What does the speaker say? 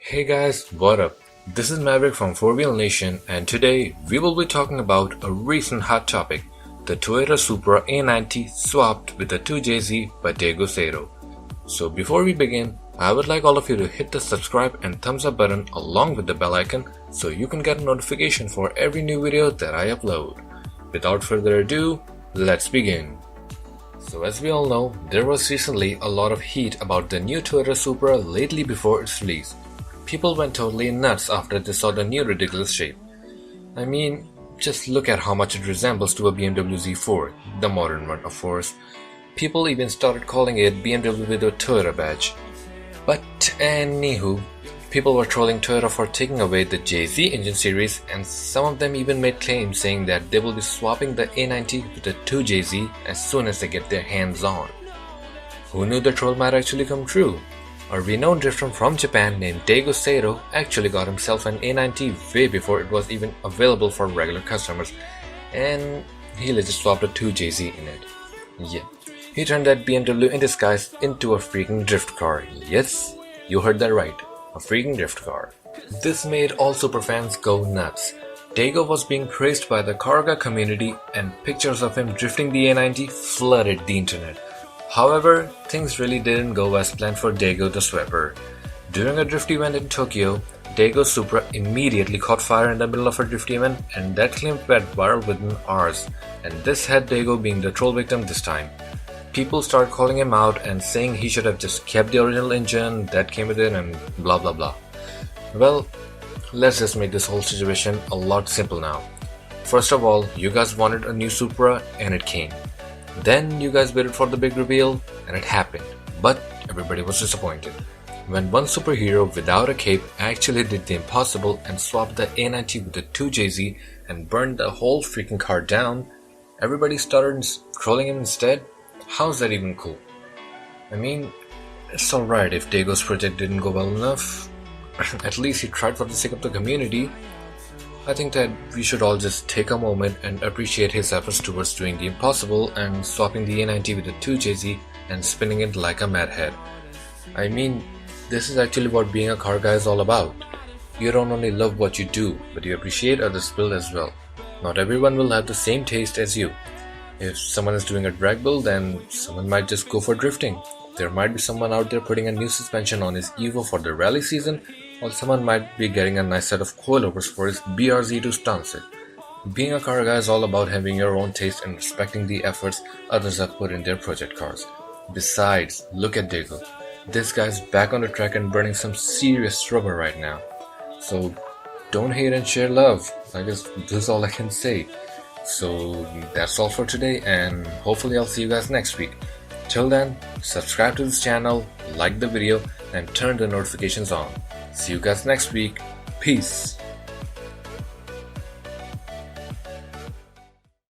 Hey guys, what up? This is Maverick from 4Wheel Nation, and today we will be talking about a recent hot topic, the Toyota Supra A90 swapped with the 2JZ by Daigo Saito. So before we begin, I would like all of you to hit the subscribe and thumbs up button along with the bell icon so you can get a notification for every new video that I upload. Without further ado, let's begin. So as we all know, there was recently a lot of heat about the new Toyota Supra lately before its release. People went totally nuts after they saw the new ridiculous shape. I mean, just look at how much it resembles to a B.M.W Z4, the modern one of course. People even started calling it B.M.W with a Toyota badge. But anywho, people were trolling Toyota for taking away the JZ engine series, and some of them even made claims saying that they will be swapping the A90 with the 2JZ as soon as they get their hands on. Who knew the troll might actually come true? A renowned drifter from Japan named Daigo Saito actually got himself an A90 way before it was even available for regular customers, and he legit swapped a 2JZ in it. Yeah, he turned that B.M.W in disguise into a freaking drift car. Yes, you heard that right, a freaking drift car. This made all superfans go nuts. Daigo was being praised by the car guy community, and pictures of him drifting the A90 flooded the internet. However, things really didn't go as planned for Daigo the Swapper. During a drift event in Tokyo, Daigo Supra immediately caught fire in the middle of a drift event, and that claim went viral within hours, and this had Daigo being the troll victim this time. People started calling him out and saying he should have just kept the original engine that came with it and blah blah blah. Well, let's just make this whole situation a lot simple now. First of all, you guys wanted a new Supra and it came. Then you guys waited for the big reveal and it happened, but everybody was disappointed. When one superhero without a cape actually did the impossible and swapped the A90 with the 2JZ and burned the whole freaking car down, everybody started trolling him instead? How's that even cool? I mean, it's alright if Daigo's project didn't go well enough. At least he tried for the sake of the community. I think that we should all just take a moment and appreciate his efforts towards doing the impossible and swapping the A90 with the 2JZ and spinning it like a madhead. I mean, this is actually what being a car guy is all about. You don't only love what you do, but you appreciate others' build as well. Not everyone will have the same taste as you. If someone is doing a drag build, then someone might just go for drifting. There might be someone out there putting a new suspension on his Evo for the rally season, or someone might be getting a nice set of coilovers for his BRZ to stance it. Being a car guy is all about having your own taste and respecting the efforts others have put in their project cars. Besides, look at Daigo. This guy's back on the track and burning some serious rubber right now. So don't hate and share love. I guess this is all I can say. So that's all for today, and hopefully I'll see you guys next week. Till then, subscribe to this channel, like the video, and turn the notifications on. See you guys next week. Peace.